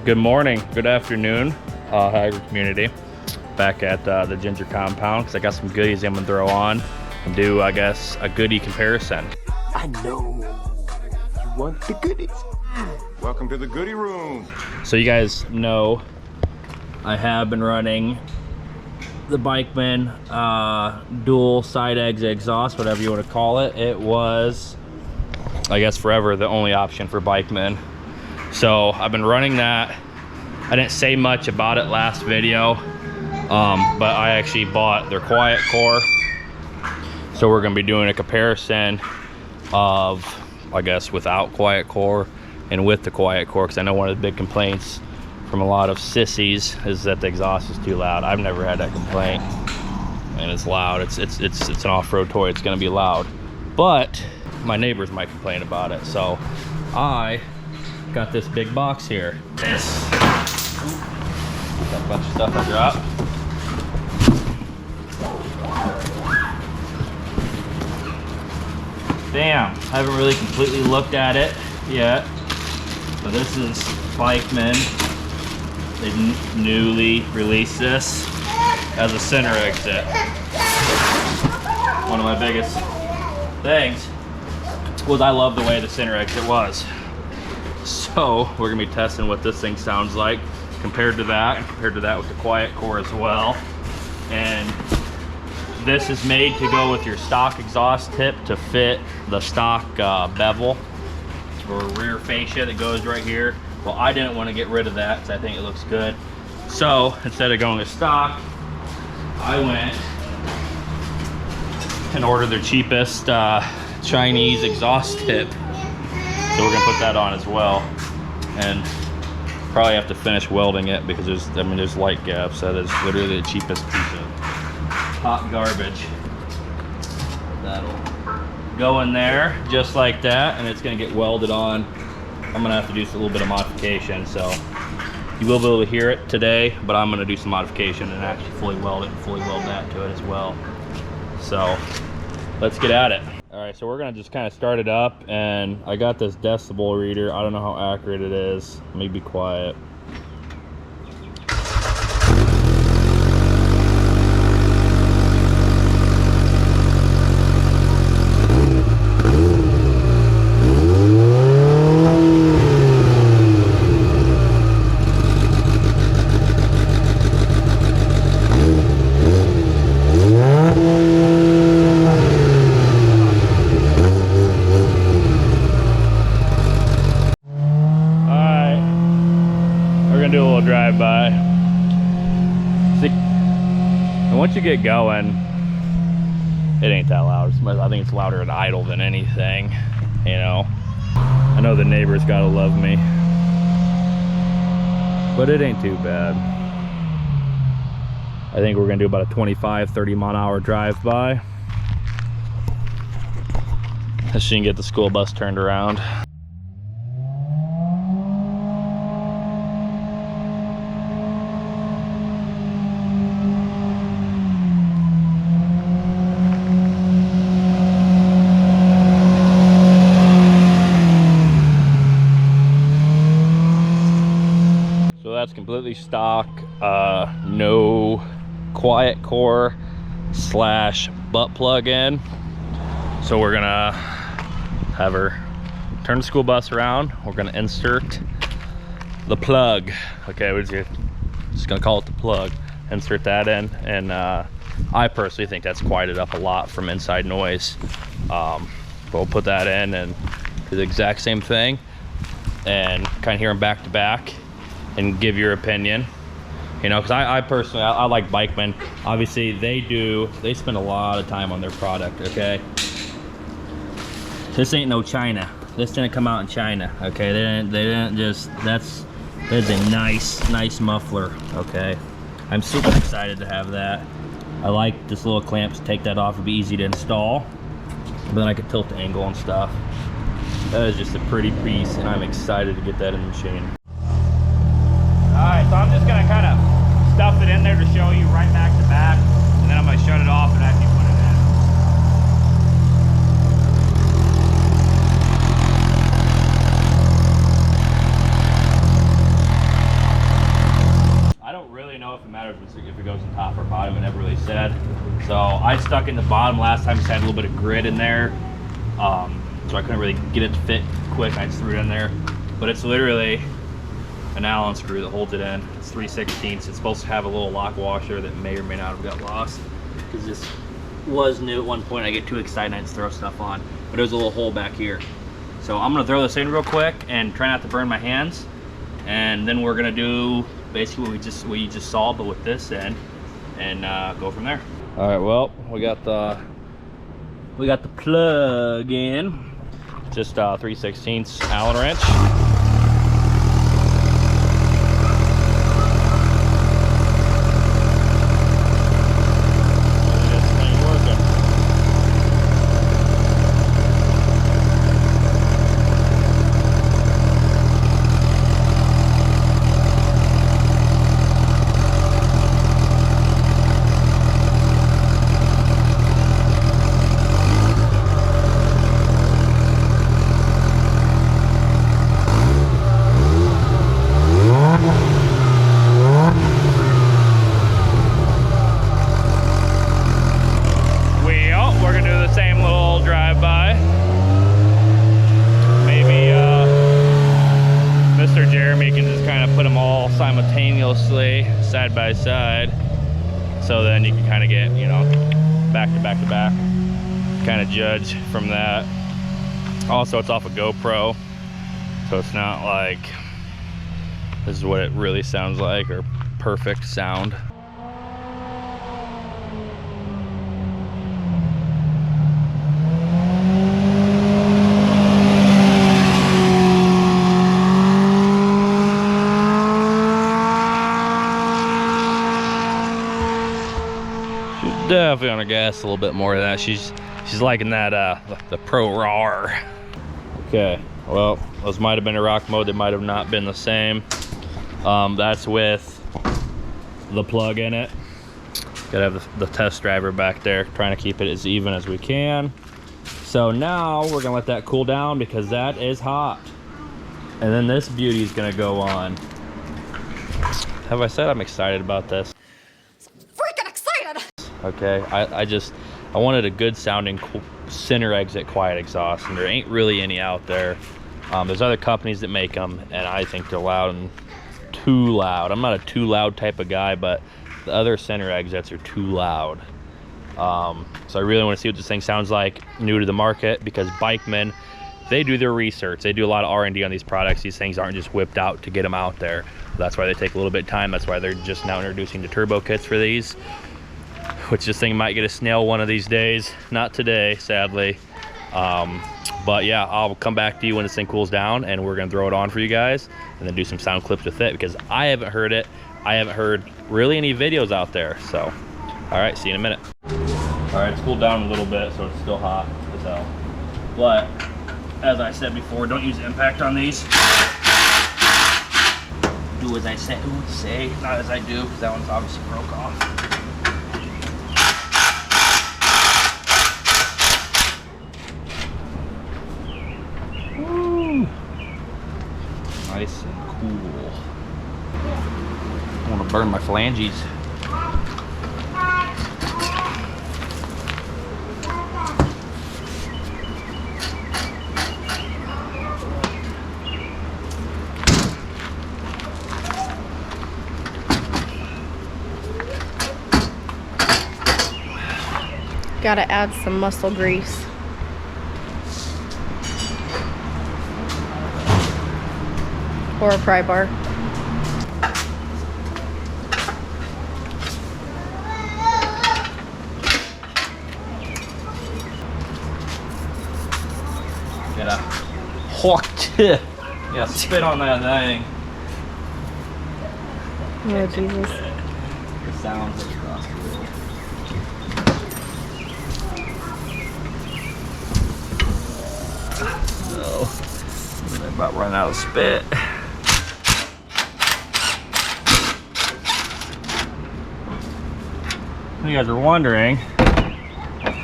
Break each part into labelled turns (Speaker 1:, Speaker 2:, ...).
Speaker 1: Good morning, good afternoon, Haggard community. Back at the Ginger compound because I got some goodies I'm gonna throw on and do, I guess, a goodie comparison.
Speaker 2: I know you want the goodies.
Speaker 3: Welcome to the goodie room.
Speaker 1: So you guys know I have been running the Bikeman dual side exit exhaust, whatever you want to call it. It was, I guess, forever the only option for Bikeman. So I've been running that. I didn't say much about it last video, but I actually bought their quiet core. So we're gonna be doing a comparison of, I guess, without quiet core and with the quiet core, because I know one of the big complaints from a lot of sissies is that the exhaust is too loud. I've never had that complaint, and it's loud. It's an off-road toy. It's gonna be loud, but my neighbors might complain about it. So I got this big box here. This got a bunch of stuff I dropped. Damn, I haven't really completely looked at it yet. So this is Bikeman. They newly released this as a center exit. One of my biggest things was I love the way the center exit was. So we're gonna be testing what this thing sounds like compared to that, and compared to that with the quiet core as well. And this is made to go with your stock exhaust tip to fit the stock bevel or rear fascia that goes right here. Well, I didn't want to get rid of that because I think it looks good. So instead of going to stock, I went and ordered their cheapest Chinese exhaust tip. So we're gonna put that on as well, and probably have to finish welding it because there's light gaps. That is literally the cheapest piece of hot garbage. That'll go in there just like that, and it's gonna get welded on. I'm gonna have to do a little bit of modification, so you will be able to hear it today, but I'm gonna do some modification and actually fully weld it and fully weld that to it as well. So let's get at it. All right, so we're gonna just kind of start it up, and I got this decibel reader. I don't know how accurate it is. Let me be quiet. Do a little drive-by. See, and once you get going, it ain't that loud. I think it's louder at idle than anything, you know. I know the neighbors gotta love me, but it ain't too bad. I think we're gonna do about a 25-30 mile-an-hour drive-by. So she can get the school bus turned around. That's completely stock, no quiet core slash butt plug in. So we're gonna have her turn the school bus around. We're gonna insert the plug. Okay, we're just gonna call it the plug. Insert that in, and I personally think that's quieted up a lot from inside noise. But we'll put that in and do the exact same thing and kind of hear them back to back and give your opinion, you know, because I personally, I like Bikeman. Obviously they spend a lot of time on their product. Okay, this ain't no China. This didn't come out in China. Okay, they didn't just, that's a nice muffler. Okay, I'm super excited to have that. I like this little clamp to take that off. It'd be easy to install, but then I could tilt the angle and stuff. That is just a pretty piece, and I'm excited to get that in the machine. Alright, so I'm just going to kind of stuff it in there to show you right back to back, and then I'm going to shut it off and actually put it in. if it goes on top or bottom. It never really said. So I stuck in the bottom last time, just had a little bit of grit in there. So I couldn't really get it to fit quick. I just threw it in there. But it's literally an Allen screw that holds it in. It's 3/16. It's supposed to have a little lock washer that may or may not have got lost, because this was new at one point. I get too excited and I just throw stuff on. But there's a little hole back here. So I'm gonna throw this in real quick and try not to burn my hands. And then we're gonna do basically what you just saw, but with this in, and go from there. All right, well, we got the plug in. Just 3/16 Allen wrench. Simultaneously, side by side, so then you can kind of get, you know, back to back to back, kind of judge from that. Also, it's off a GoPro, so it's not like this is what it really sounds like, or perfect sound. Definitely on her gas a little bit more of that. She's liking that the Pro Raw. Okay, well, those might have been a rock mode. They might have not been the same. That's with the plug in it. Gotta have the test driver back there, trying to keep it as even as we can. So now we're gonna let that cool down, because that is hot. And then this beauty is gonna go on. Have I said I'm excited about this? Okay, I wanted a good sounding center exit quiet exhaust, and there ain't really any out there. There's other companies that make them, and I think they're loud and too loud. I'm not a too loud type of guy, but the other center exits are too loud. So I really want to see what this thing sounds like new to the market, because Bikeman, they do their research. They do a lot of R&D on these products. These things aren't just whipped out to get them out there. That's why they take a little bit of time. That's why they're just now introducing the turbo kits for these, which this thing might get a snail one of these days. Not today, sadly. But yeah, I'll come back to you when this thing cools down, and we're gonna throw it on for you guys and then do some sound clips with it, because I haven't heard it. I haven't heard really any videos out there. So, all right, see you in a minute. All right, it's cooled down a little bit, so it's still hot as hell. But as I said before, don't use impact on these. Do as I say, not as I do, because that one's obviously broke off. Nice and cool. I want to burn my phalanges.
Speaker 4: Gotta add some muscle grease. Or a pry bar.
Speaker 1: Get a hawk tip. Yeah, spit on that thing.
Speaker 4: Oh, Jesus.
Speaker 1: The sounds across the room. So, I'm about running out of spit. You guys are wondering,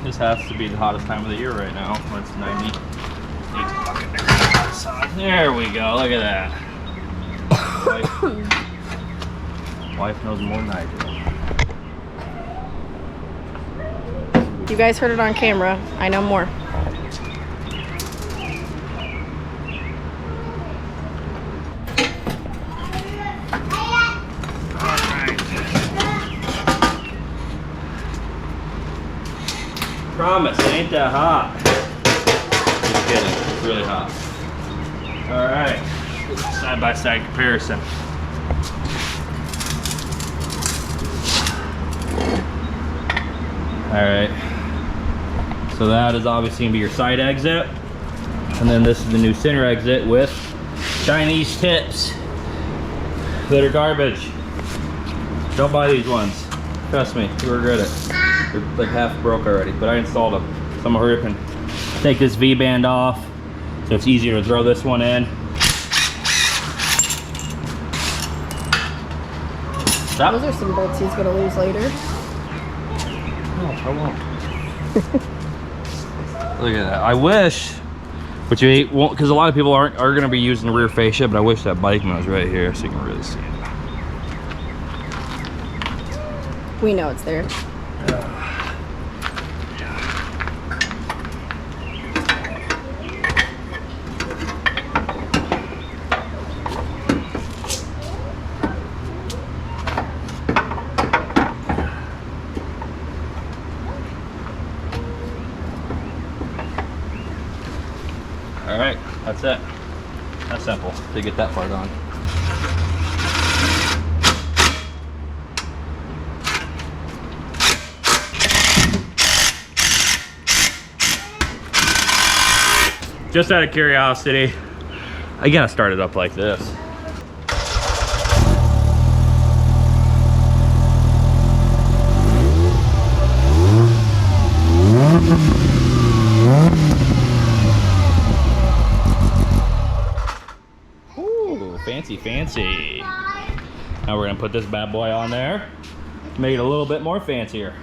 Speaker 1: this has to be the hottest time of the year right now, when it's 98 fucking degrees outside. There we go, look at that. Wife wife knows more than I do.
Speaker 4: You guys heard it on camera. I know more.
Speaker 1: Promise, it ain't that hot. Just kidding, it's really hot. All right, side by side comparison. All right, so that is obviously gonna be your side exit. And then this is the new center exit with Chinese tips that are garbage. Don't buy these ones. Trust me, you regret it. They're like half broke already, but I installed them. So I'm gonna hurry up and take this V-band off so it's easier to throw this one in. Stop.
Speaker 4: Those are some bolts he's gonna lose later.
Speaker 1: No, I won't. Look at that. I wish, but you won't, because a lot of people are gonna be using the rear fascia, but I wish that Bikeman was right here so you can really see it.
Speaker 4: We know it's there.
Speaker 1: All right, that's it. That's simple to get that part on. Just out of curiosity, I gotta start it up like this. Ooh, fancy, fancy. Now we're gonna put this bad boy on there, make it a little bit more fancier.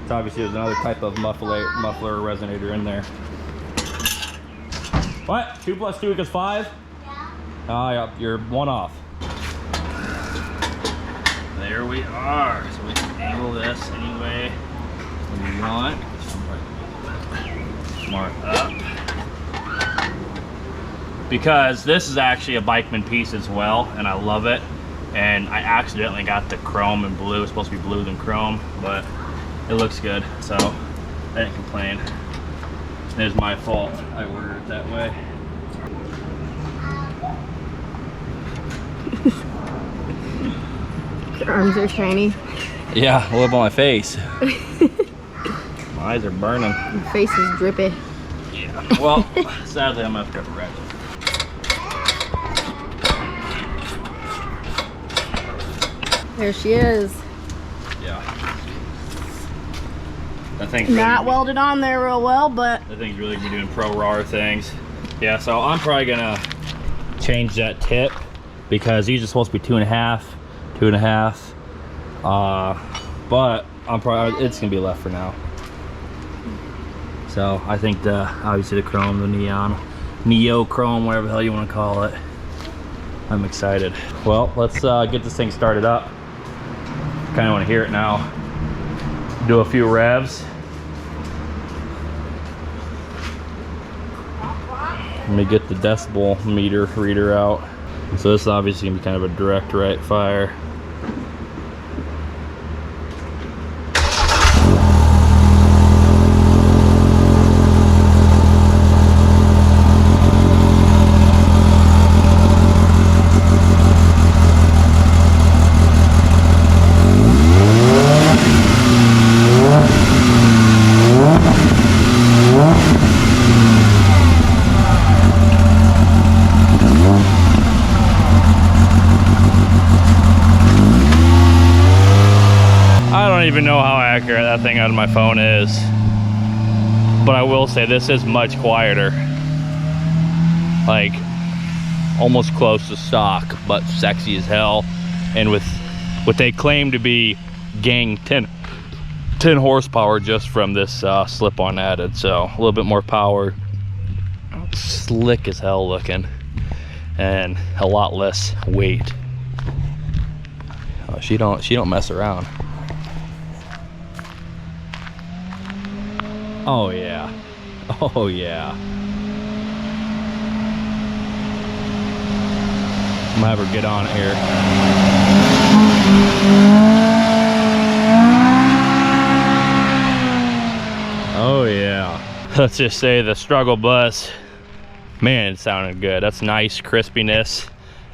Speaker 1: So obviously there's another type of muffler or resonator in there. What? 2 + 2 = 5? Yeah. Oh, yeah, you're one off. There we are. So we can angle this any way we want. Mark up. Because this is actually a Bikeman piece as well, and I love it. And I accidentally got the chrome and blue. It's supposed to be blue than chrome, but it looks good, so I didn't complain. It's my fault. I ordered it that way.
Speaker 4: Your arms are shiny.
Speaker 1: Yeah, a little bit on my face. My eyes are burning.
Speaker 4: Your face is drippy.
Speaker 1: Yeah. Well, sadly, I'm gonna have to go to red.
Speaker 4: There she is.
Speaker 1: Yeah. That thing's
Speaker 4: Not
Speaker 1: really,
Speaker 4: welded on there real well, but
Speaker 1: that thing's really gonna be doing pro raw things. Yeah, so I'm probably gonna change that tip because these are supposed to be 2.5, 2.5. But I'm probably, it's gonna be left for now. So I think obviously the chrome, the neo chrome, whatever the hell you want to call it. I'm excited. Well, let's get this thing started up. Kind of want to hear it now. Do a few revs. Let me get the decibel meter reader out. So this is obviously gonna be kind of a direct right fire. I don't even know how accurate that thing on my phone is, but I will say this is much quieter, like almost close to stock, but sexy as hell, and with what they claim to be gang 10 horsepower just from this slip-on added. So a little bit more power, slick as hell looking, and a lot less weight. Oh, she don't mess around. Oh yeah. Oh yeah. I'm gonna have her get on it here. Oh yeah. Let's just say the struggle bus, man, it sounded good. That's nice crispiness,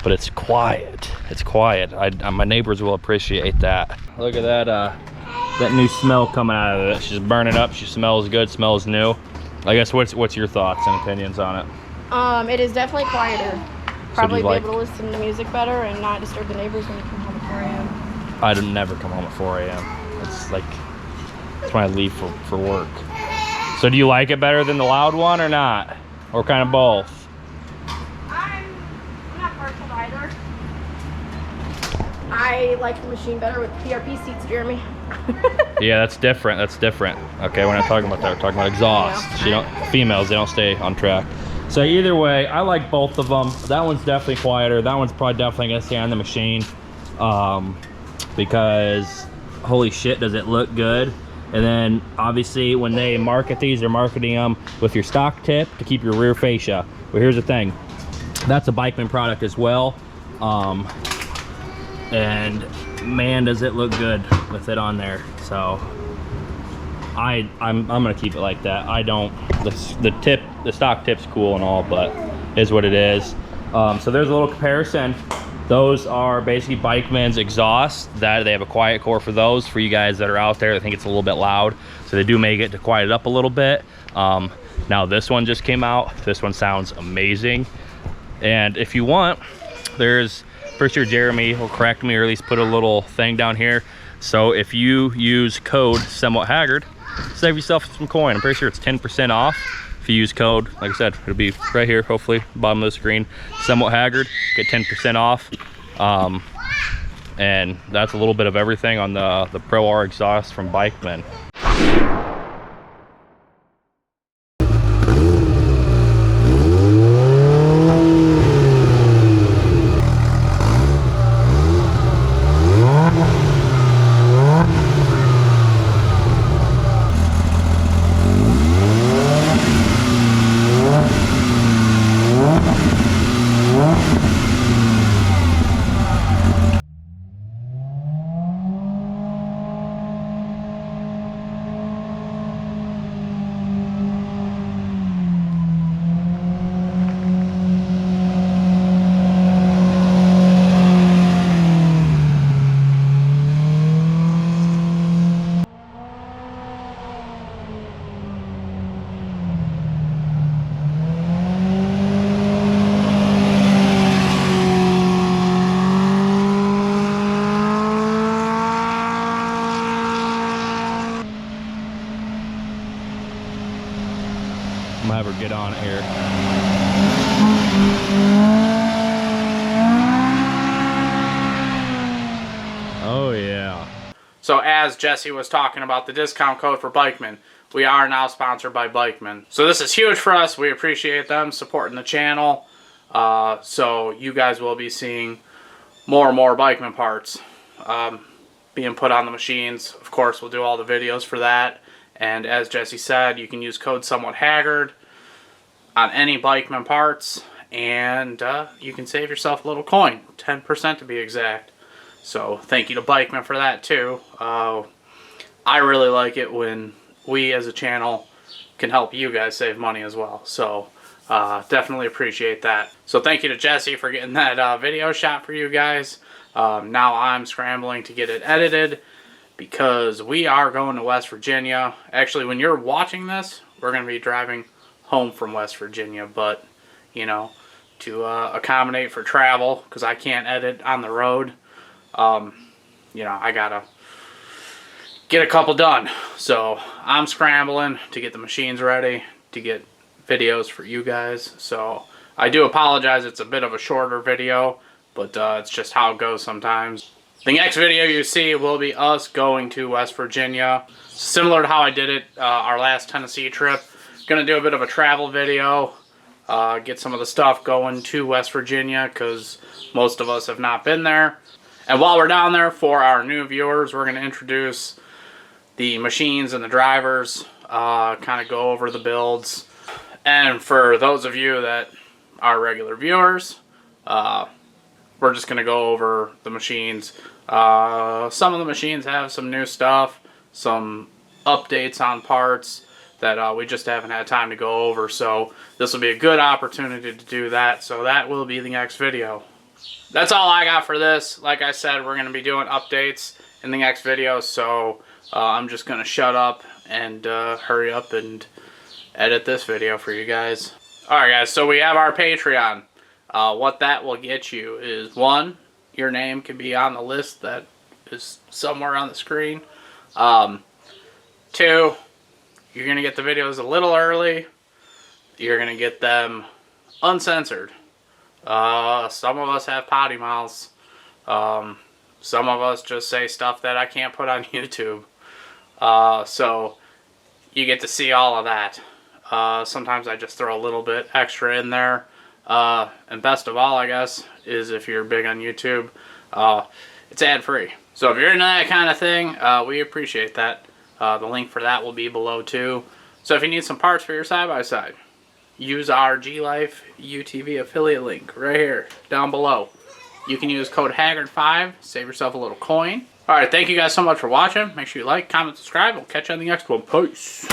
Speaker 1: but it's quiet. It's quiet. My neighbors will appreciate that. Look at that that new smell coming out of it. She's burning up. She smells good, smells new. I guess what's your thoughts and opinions on it?
Speaker 4: It is definitely quieter. Probably be
Speaker 1: like-
Speaker 4: able to listen to music better and not disturb the neighbors when you come home at 4 a.m.
Speaker 1: I'd never come home at 4 a.m. It's like, it's when I leave for work. So do you like it better than the loud one or not? Or kind of both?
Speaker 4: I'm not partial to either. I like the machine better with PRP seats, Jeremy.
Speaker 1: Yeah, that's different. That's different. Okay, we're not talking about that. We're talking about exhaust.
Speaker 4: Yeah.
Speaker 1: Females, they don't stay on track. So either way, I like both of them. That one's definitely quieter. That one's probably definitely gonna stay on the machine, because holy shit, does it look good. And then obviously when they market these, they're marketing them with your stock tip to keep your rear fascia. But here's the thing, that's a Bikeman product as well. And man, does it look good with it on there. So I'm gonna keep it like that. I don't, the stock tip's cool and all, but is what it is. So there's a little comparison. Those are basically Bikeman's exhaust. That they have a quiet core for those, for you guys that are out there that think it's a little bit loud. So they do make it to quiet it up a little bit. Now this one just came out. This one sounds amazing. And if you want, there's, for sure Jeremy will correct me or at least put a little thing down here. So if you use code Somewhat Haggard, save yourself some coin. I'm pretty sure it's 10% off. If you use code, like I said, it'll be right here, hopefully, bottom of the screen. Somewhat Haggard, get 10% off. And that's a little bit of everything on the Pro R exhaust from Bikeman. I'm gonna have her get on it here. Oh yeah.
Speaker 5: So as Jesse was talking about the discount code for Bikeman, we are now sponsored by Bikeman. So this is huge for us. We appreciate them supporting the channel. So you guys will be seeing more and more Bikeman parts being put on the machines. Of course, we'll do all the videos for that. And as Jesse said, you can use code Somewhat Haggard on any Bikeman parts, and you can save yourself a little coin, 10% to be exact. So thank you to Bikeman for that too. I really like it when we as a channel can help you guys save money as well. So definitely appreciate that. So thank you to Jesse for getting that video shot for you guys. Now I'm scrambling to get it edited, because we are going to West Virginia. Actually, when you're watching this, we're going to be driving home from West Virginia, but, you know, to accommodate for travel, because I can't edit on the road, you know, I got to get a couple done. So I'm scrambling to get the machines ready to get videos for you guys. So I do apologize, it's a bit of a shorter video, but it's just how it goes sometimes. The next video you see will be us going to West Virginia. Similar to how I did it our last Tennessee trip. Gonna do a bit of a travel video. Get some of the stuff going to West Virginia, because most of us have not been there. And while we're down there, for our new viewers, we're going to introduce the machines and the drivers, kind of go over the builds. And for those of you that are regular viewers, we're just going to go over the machines. Some of the machines have some new stuff, some updates on parts that we just haven't had time to go over. So this will be a good opportunity to do that. So that will be the next video. That's all I got for this. Like I said, we're going to be doing updates in the next video. So I'm just going to shut up and hurry up and edit this video for you guys. Alright guys, so we have our Patreon. What that will get you is, 1, your name can be on the list that is somewhere on the screen. 2, you're going to get the videos a little early. You're going to get them uncensored. Some of us have potty mouths. Some of us just say stuff that I can't put on YouTube. So you get to see all of that. Sometimes I just throw a little bit extra in there. And best of all, I guess, is if you're big on YouTube, it's ad-free. So if you're into that kind of thing, we appreciate that. The link for that will be below too. So if you need some parts for your side-by-side, use our G-Life UTV affiliate link right here, down below. You can use code Haggard5, save yourself a little coin. Alright, thank you guys so much for watching. Make sure you like, comment, subscribe. We'll catch you on the next one. Peace.